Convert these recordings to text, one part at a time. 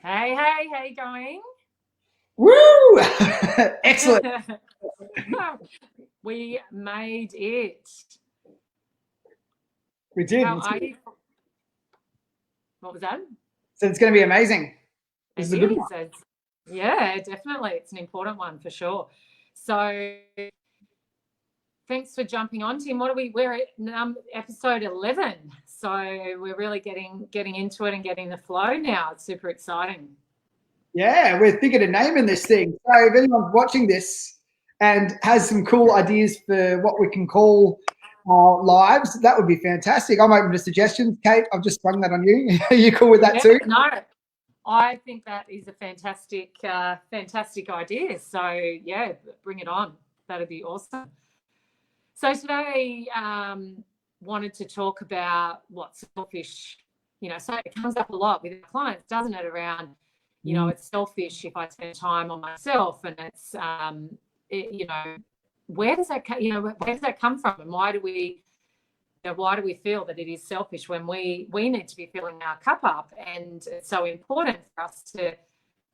Hey, hey, how you going? Woo! Excellent. We made it. We did. How are you? What was that? So it's going to be amazing. This It is a good one. is. Yeah, definitely. It's an important one for sure. So thanks for jumping on, Tim. We're at episode 11. So we're really getting into it and getting the flow now. It's super exciting. Yeah, we're thinking of naming this thing. So if anyone's watching this and has some cool ideas for what we can call our lives, that would be fantastic. I'm open to suggestions. Kate, I've just sprung that on you. Are you cool with that Yeah, too? no, I think that is a fantastic idea. So yeah, bring it on. That'd be awesome. So today, wanted to talk about what selfish. So it comes up a lot with our clients, doesn't it? Around, it's selfish if I spend time on myself, and it's, where does that come from, and why do we feel that it is selfish when we need to be filling our cup up? And it's so important for us to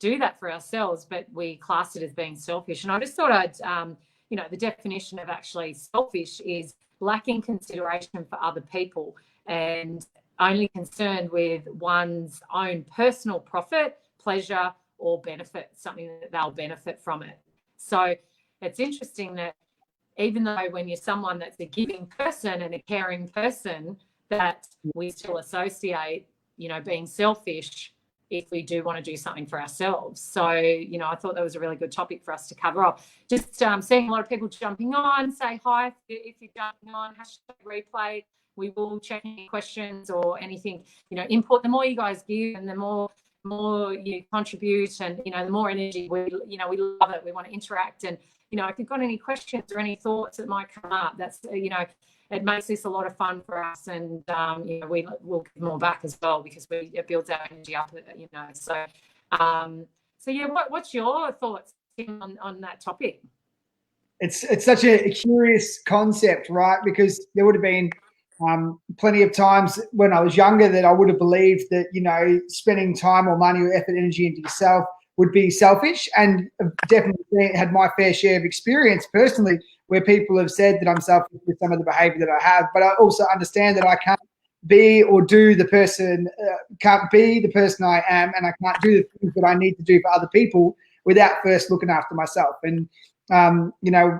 do that for ourselves, but we class it as being selfish. And I just thought the definition of actually selfish is lacking consideration for other people and only concerned with one's own personal profit, pleasure, or benefit, something that they'll benefit from it. So it's interesting that even though when you're someone that's a giving person and a caring person, that we still associate, being selfish if we do want to do something for ourselves. So, I thought that was a really good topic for us to cover off. Just seeing a lot of people jumping on, say hi if you're jumping on, hashtag replay. We will check any questions or anything, input. The more you guys give and the more you contribute, and the more energy we love it. We want to interact, and if you've got any questions or any thoughts that might come up, that's it makes this a lot of fun for us, and we'll give more back as well, because it builds our energy up, so yeah, what's your thoughts, Tim, on that topic? It's such a curious concept, right? Because there would have been plenty of times when I was younger that I would have believed that spending time or money or effort, energy into yourself would be selfish, and definitely had my fair share of experience personally where people have said that I'm selfish with some of the behavior that I have. But I also understand that I can't be or do the person, can't be the person I am, and I can't do the things that I need to do for other people without first looking after myself. And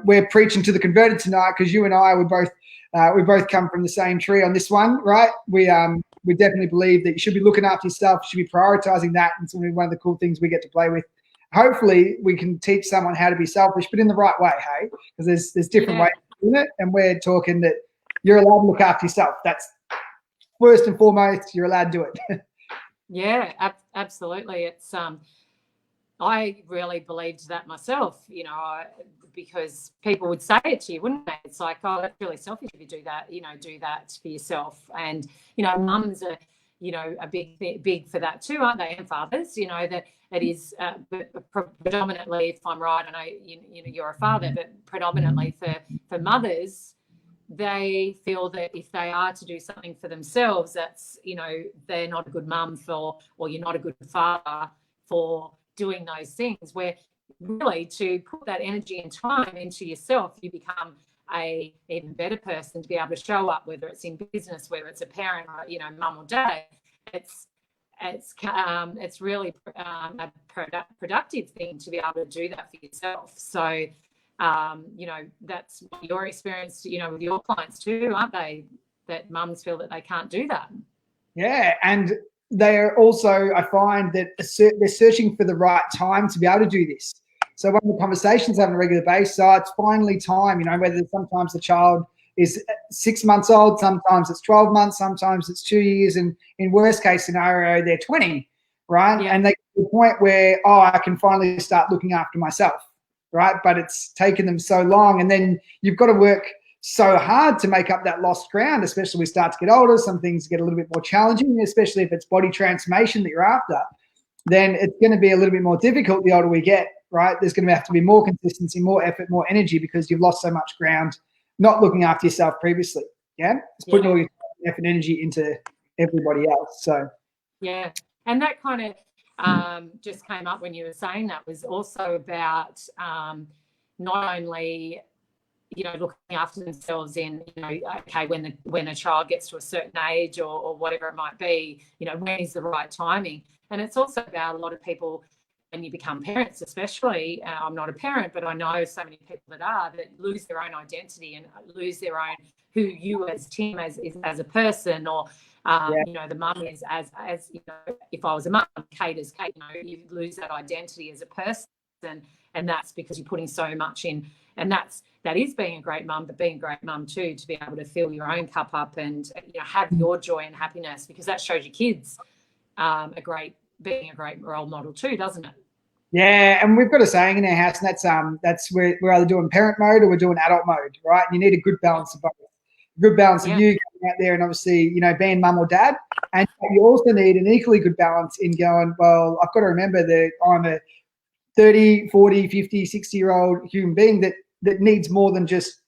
we're preaching to the converted tonight, because you and I, we both come from the same tree on this one, right? We definitely believe that you should be looking after yourself, you should be prioritizing that, and it's one of the cool things we get to play with. Hopefully, we can teach someone how to be selfish, but in the right way, hey? Because there's different ways of doing it, and we're talking that you're allowed to look after yourself. That's first and foremost. You're allowed to do it. Yeah, absolutely. It's I really believed that myself, because people would say it to you, wouldn't they? It's like, oh, that's really selfish if you do that, do that for yourself. And, mums are, a big for that too, aren't they? And fathers, that it is predominantly, if I'm right, I know, you're a father, but predominantly for mothers, they feel that if they are to do something for themselves, that's, they're not a good mum or you're not a good father for doing those things, where really to put that energy and time into yourself, you become a even better person to be able to show up, whether it's in business, whether it's a parent or, mum or dad. It's really a productive thing to be able to do that for yourself. So, that's your experience, with your clients too, aren't they? That mums feel that they can't do that. Yeah, and they're also, I find that they're searching for the right time to be able to do this. So one of the conversations I have on a regular basis, it's finally time, whether sometimes the child is 6 months old, sometimes it's 12 months, sometimes it's 2 years, and in worst case scenario, they're 20, right? Yeah. And they get to the point where, I can finally start looking after myself, right? But it's taken them so long, and then you've got to work so hard to make up that lost ground, especially we start to get older. Some things get a little bit more challenging, especially if it's body transformation that you're after. Then it's going to be a little bit more difficult the older we get, right? There's going to have to be more consistency, more effort, more energy, because you've lost so much ground not looking after yourself previously. Yeah, it's putting all your effort and energy into everybody else. So yeah, and that kind of just came up when you were saying that was also about not only, looking after themselves in, okay, when a child gets to a certain age or whatever it might be, when is the right timing? And it's also about a lot of people, when you become parents, especially, I'm not a parent, but I know so many people that lose their own identity and lose their own, who you as Tim as a person, or the mum is as if I was a mum, Kate as Kate, you lose that identity as a person, and that's because you're putting so much in, and that is being a great mum, but being a great mum too, to be able to fill your own cup up and have your joy and happiness, because that shows your kids being a great role model too, doesn't it? Yeah, and we've got a saying in our house, and that's we're either doing parent mode or we're doing adult mode, right? And you need a good balance of both. A good balance of you going out there and obviously, being mum or dad. And you also need an equally good balance in going, well, I've got to remember that I'm a 30, 40, 50, 60-year-old human being that needs more than just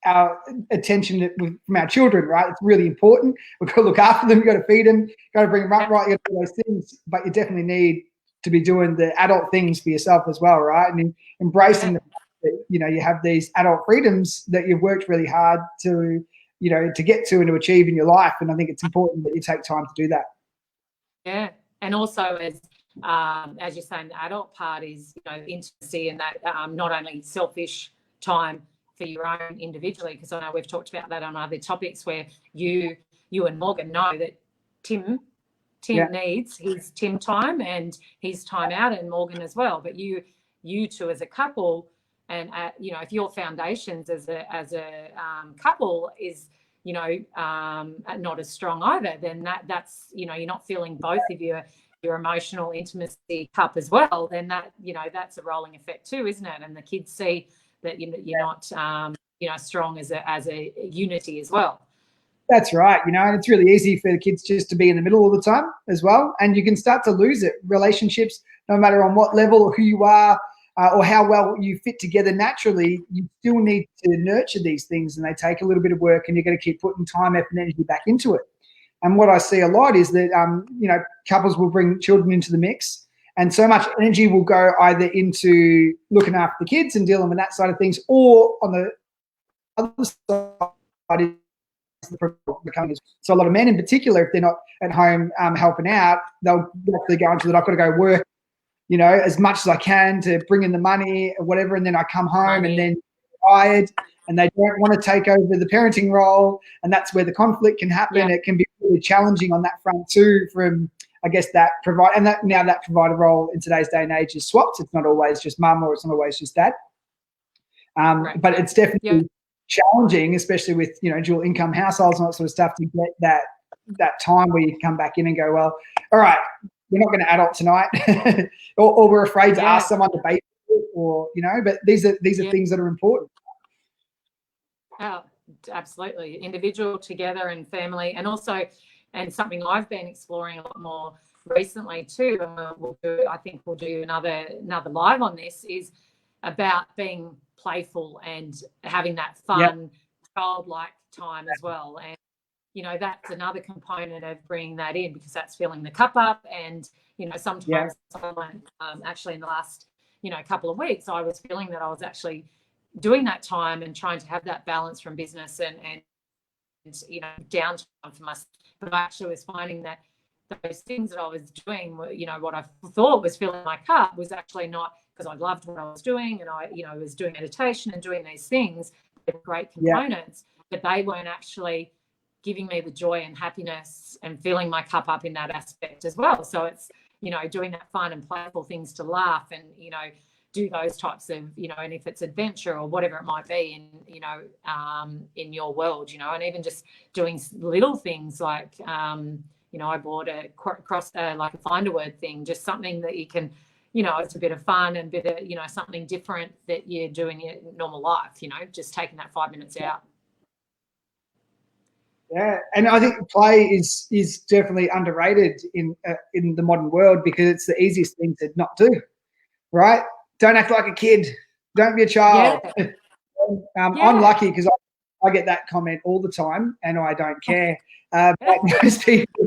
our attention from our children, right? It's really important. We've got to look after them. You've got to feed them. You've got to bring them up right. You've got to do those things, but you definitely need to be doing the adult things for yourself as well, right? And embracing the fact that, you have these adult freedoms that you've worked really hard to, to get to and to achieve in your life. And I think it's important that you take time to do that. Yeah. And also as you're saying, the adult part is, intimacy, and that not only selfish time for your own individually, because I know we've talked about that on other topics where you and Morgan know that Tim needs his Tim time and his time out, and Morgan as well. But you two as a couple, and if your foundations as a couple is not as strong either, then that's you're not filling both of your emotional intimacy cup as well. Then that's a rolling effect too, isn't it? And the kids see that you're not strong as a unity as well. That's right. And it's really easy for the kids just to be in the middle all the time as well. And you can start to lose it. Relationships, no matter on what level or who you are or how well you fit together naturally, you still need to nurture these things, and they take a little bit of work, and you're going to keep putting time, effort, and energy back into it. And what I see a lot is that, couples will bring children into the mix, and so much energy will go either into looking after the kids and dealing with that side of things, or on the other side, so a lot of men in particular, if they're not at home helping out, they'll actually go into that. I've got to go work, as much as I can to bring in the money or whatever, and then I come home and then tired, and they don't want to take over the parenting role, and that's where the conflict can happen. It can be really challenging on that front too. From I guess that that provider role in today's day and age is swapped. It's not always just mum, or it's not always just dad. But it's definitely challenging, especially with dual income households and that sort of stuff, to get that time where you come back in and go, well, all right, we're not going to adult tonight, or we're afraid to ask someone to bake, or but these are things that are important. Oh, absolutely. Individual, together, and family, and also, and something I've been exploring a lot more recently too, and I think we'll do another live on this, is about being playful and having that fun, childlike time as well. And that's another component of bringing that in, because that's filling the cup up. And sometimes actually in the last couple of weeks, I was feeling that I was actually doing that time and trying to have that balance from business and downtime for myself, but I actually was finding that those things that I was doing were, what I thought was filling my cup was actually not, because I loved what I was doing, and I was doing meditation and doing these things. They were great components, but they weren't actually giving me the joy and happiness and filling my cup up in that aspect as well. So it's, doing that fun and playful things to laugh and, do those types of, and if it's adventure or whatever it might be in your world, and even just doing little things like, I bought a like a find a word thing, just something that you can, it's a bit of fun and a bit of, something different that you do in your normal life, just taking that 5 minutes out. Yeah, and I think play is definitely underrated in the modern world, because it's the easiest thing to not do, right? Don't act like a kid. Don't be a child. Yeah. I'm lucky because I get that comment all the time, and I don't care. But most people,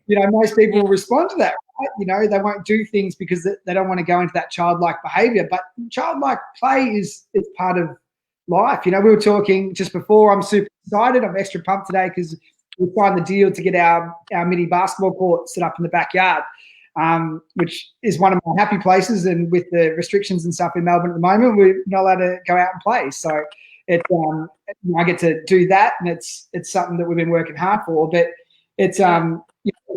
most people will respond to that. You know, they won't do things because they don't want to go into that childlike behavior. But childlike play is part of life. You know, we were talking just before. I'm super excited. I'm extra pumped today because we signed the deal to get our mini basketball court set up in the backyard, which is one of my happy places. And with the restrictions and stuff in Melbourne at the moment, we're not allowed to go out and play. So I get to do that, and it's something that we've been working hard for. But it's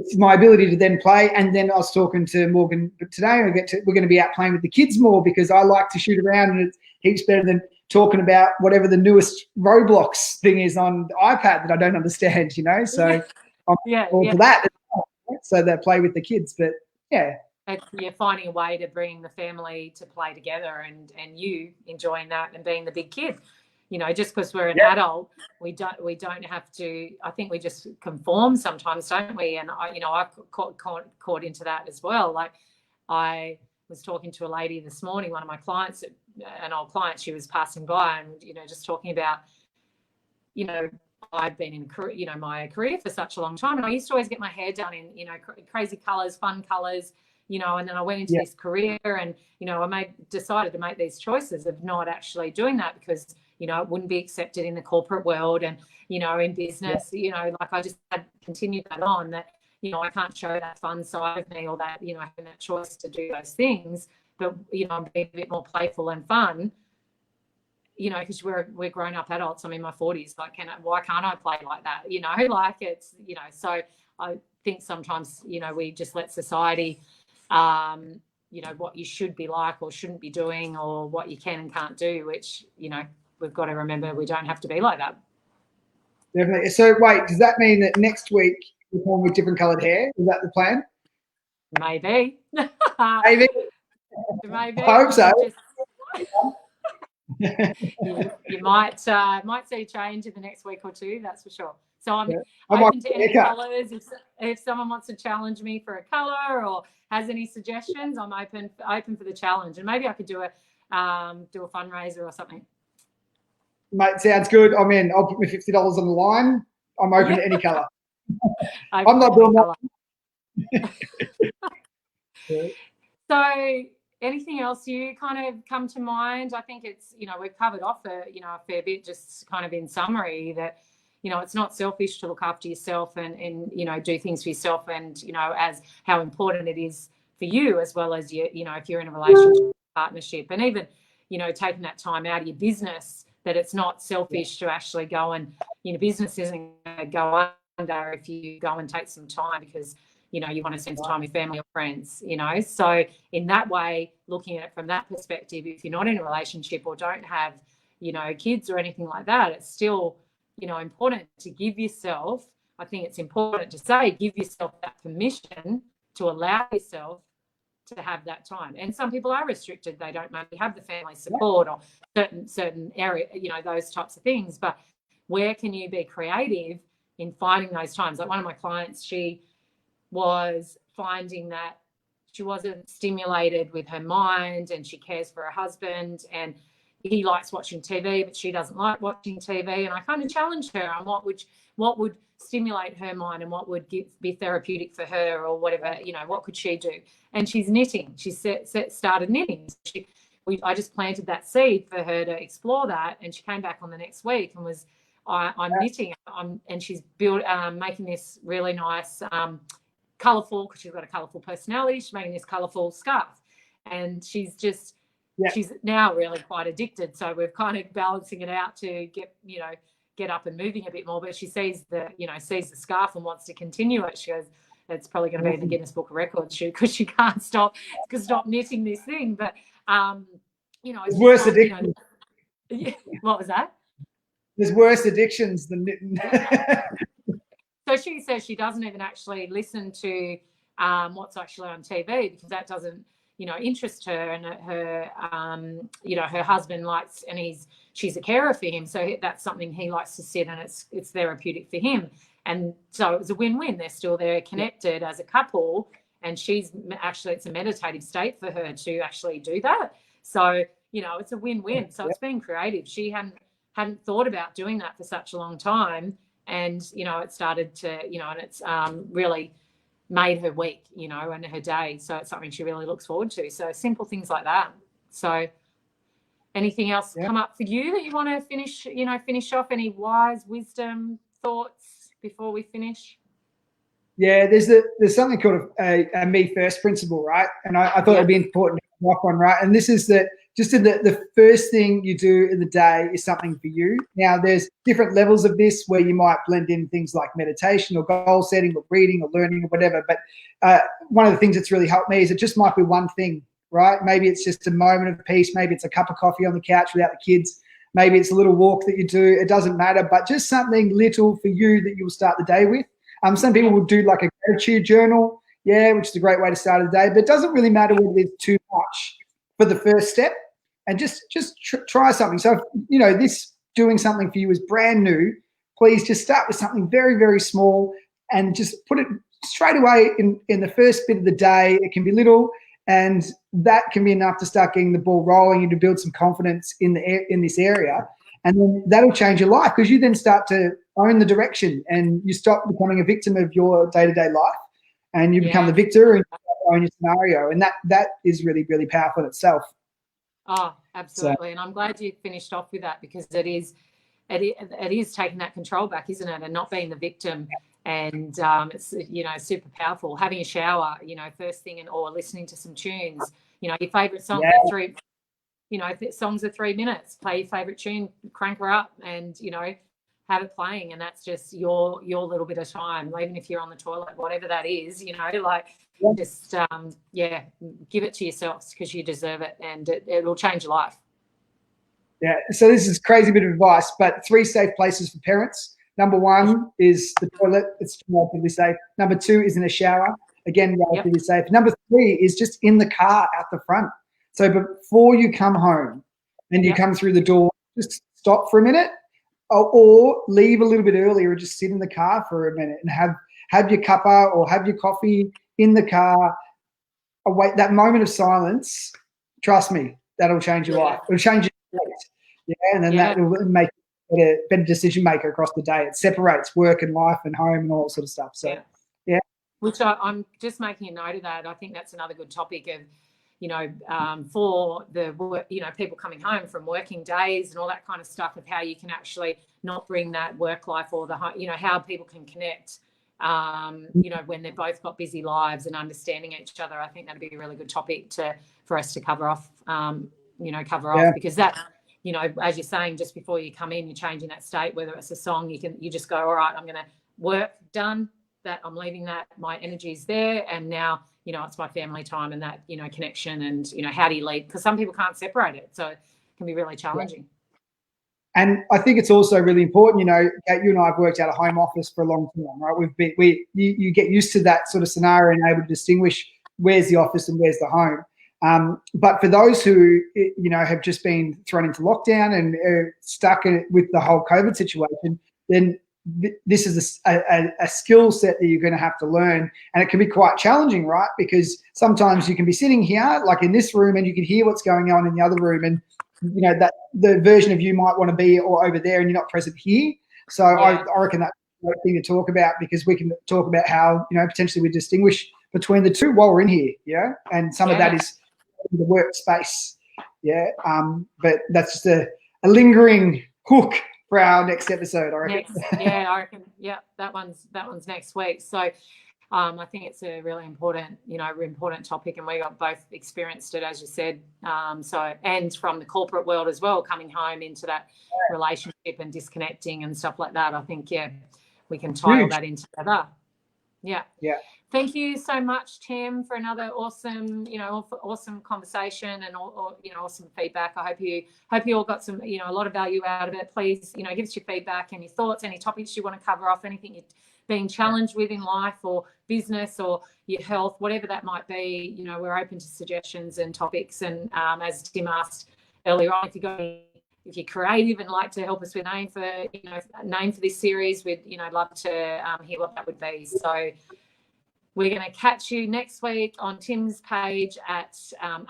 it's my ability to then play. And then I was talking to Morgan today. We're going to be out playing with the kids more because I like to shoot around, and it's heaps better than talking about whatever the newest Roblox thing is on the iPad that I don't understand. You know, so I'm all for that. So they play with the kids, but you're finding a way to bring the family to play together, and you enjoying that and being the big kid. You know, just because we're an adult, we don't have to. I think we just conform sometimes, don't we? And I've caught into that as well. Like, I was talking to a lady this morning, one of my clients, an old client. She was passing by, and just talking about, I've been in my career for such a long time, and I used to always get my hair done in crazy colours, fun colours. And then I went into this career, and I decided to make these choices of not actually doing that because it wouldn't be accepted in the corporate world, and in business, like I just had continued that on that. I can't show that fun side of me, or that having that choice to do those things, but I'm being a bit more playful and fun. Because we're grown up adults. I'm in my 40s. Like, why can't I play like that? Like it's So I think sometimes we just let society, what you should be like or shouldn't be doing, or what you can and can't do. Which we've got to remember we don't have to be like that. Definitely. So wait, does that mean that next week we're born with different coloured hair? Is that the plan? Maybe. Maybe. Maybe. I hope so. You might see a change in the next week or two, that's for sure. So I'm open to any colours. If someone wants to challenge me for a colour or has any suggestions, I'm open for the challenge. And maybe I could do a fundraiser or something. Mate, sounds good. I'm in. I'll put my $50 on the line. I'm open to any colour. I'm not doing that. So anything else you kind of come to mind? I think it's, we've covered off a fair bit, just kind of in summary that, it's not selfish to look after yourself and do things for yourself, and, as how important it is for you, as well as if you're in a relationship, partnership, and even, taking that time out of your business, that it's not selfish to actually go and, business isn't going to go under if you go and take some time because, you want to spend time with family or friends, So in that way, looking at it from that perspective, if you're not in a relationship or don't have, kids or anything like that, it's still, important to give yourself, I think it's important to say, give yourself that permission to allow yourself to have that time. And some people are restricted. They don't maybe have the family support or certain area, those types of things. But where can you be creative in finding those times? Like one of my clients, she was finding that she wasn't stimulated with her mind, and she cares for her husband, and he likes watching TV, but she doesn't like watching TV. And I kind of challenged her on what would stimulate her mind and what would be therapeutic for her, or whatever, what could she do? And she's knitting. She started knitting. I just planted that seed for her to explore that, and she came back on the next week and was, I'm knitting, and she's making this really nice, colourful, because she's got a colourful personality. She's making this colourful scarf, and she's now really quite addicted. So we're kind of balancing it out to get up and moving a bit more. But she sees the scarf and wants to continue it. She goes, it's probably going to be in the Guinness Book of Records because she can't stop knitting this thing. But it's worse addiction. What was that? There's worse addictions than knitting. So she says she doesn't even actually listen to what's actually on TV because that doesn't, interest her, and her, her husband likes, and she's a carer for him, so that's something he likes to sit, and it's therapeutic for him, and so it was a win-win. They're still there, connected as a couple, and it's a meditative state for her to actually do that. So it's a win-win. So it's being creative. She hadn't thought about doing that for such a long time. And, it started to, and it's really made her week, you know, and her day. So it's something she really looks forward to. So simple things like that. So anything else come up for you that you want to finish off? Any wise wisdom thoughts before we finish? Yeah, there's something called a me first principle, right? And I thought it'd be important to come off on, right? And this is that just in the first thing you do in the day is something for you. Now, there's different levels of this where you might blend in things like meditation or goal setting or reading or learning or whatever. But one of the things that's really helped me is it just might be one thing, right? Maybe it's just a moment of peace. Maybe it's a cup of coffee on the couch without the kids. Maybe it's a little walk that you do. It doesn't matter, but just something little for you that you'll start the day with. Some people will do like a gratitude journal, which is a great way to start the day, but it doesn't really matter whether it's too much for the first step, and just try something. So, if, this doing something for you is brand new, please just start with something very, very small and just put it straight away in the first bit of the day. It can be little, and that can be enough to start getting the ball rolling and to build some confidence in this area. And then that'll change your life, because you then start to own the direction and you stop becoming a victim of your day-to-day life, and you become the victor and you own your scenario. And that is really, really powerful in itself. Oh, absolutely. So, and I'm glad you finished off with that, because it is taking that control back, isn't it? And not being the victim. And it's, super powerful. Having a shower, first thing, or listening to some tunes, your favorite song, if songs are 3 minutes, play your favorite tune, crank her up, and have it playing, and that's just your little bit of time. Even if you're on the toilet, whatever that is, just give it to yourselves, because you deserve it, and it will change your life. Yeah. So this is crazy bit of advice, but 3 safe places for parents. Number 1 is the toilet. It's relatively safe. Number 2 is in a shower. Again, relatively safe. Number 3 is just in the car out the front. So before you come home and you come through the door, just stop for a minute, or leave a little bit earlier, or just sit in the car for a minute and have your cuppa or have your coffee in the car. Await that moment of silence. Trust me, that'll change your life. It'll change your life. And then that will make a better decision maker across the day. It separates work and life and home and all that sort of stuff. So, Which I'm just making a note of that. I think that's another good topic of, for the work, people coming home from working days and all that kind of stuff, of how you can actually not bring that work life or how people can connect, when they've both got busy lives, and understanding each other. I think that'd be a really good topic for us to cover off, because that, as you're saying, just before you come in, you're changing that state, whether it's a song, you just go, all right, I'm going to work, done, that I'm leaving that, my energy's there, and now, it's my family time, and that, connection, and, how do you lead? Because some people can't separate it. So it can be really challenging. And I think it's also really important, Kate, you and I have worked out a home office for a long time, right? You get used to that sort of scenario and able to distinguish where's the office and where's the home. But for those who, have just been thrown into lockdown and are stuck with the whole COVID situation, then this is a skill set that you're going to have to learn, and it can be quite challenging, right? Because sometimes you can be sitting here, like in this room, and you can hear what's going on in the other room, and that the version of you might want to be or over there, and you're not present here. So I reckon that's a great thing to talk about, because we can talk about how potentially we distinguish between the two while we're in here, and some of that is in the workspace, but that's just a lingering hook for our next episode, I reckon. I reckon. Yeah, that one's next week. So I think it's a really important, important topic, and we got both experienced it, as you said. And from the corporate world as well, coming home into that relationship and disconnecting and stuff like that. I think, we can tie all that in together. Yeah. Thank you so much, Tim, for another awesome, awesome conversation, and awesome feedback. I hope you all got some, a lot of value out of it. Please, give us your feedback and your thoughts, any topics you want to cover off, anything you're being challenged with in life or business or your health, whatever that might be. We're open to suggestions and topics. And as Tim asked earlier on, if you're creative and like to help us with name for this series, we'd love to hear what that would be. So we're going to catch you next week on Tim's page at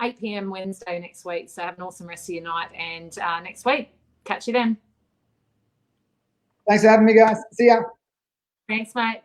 8 p.m. Wednesday next week. So have an awesome rest of your night, and next week, catch you then. Thanks for having me, guys. See ya. Thanks, mate.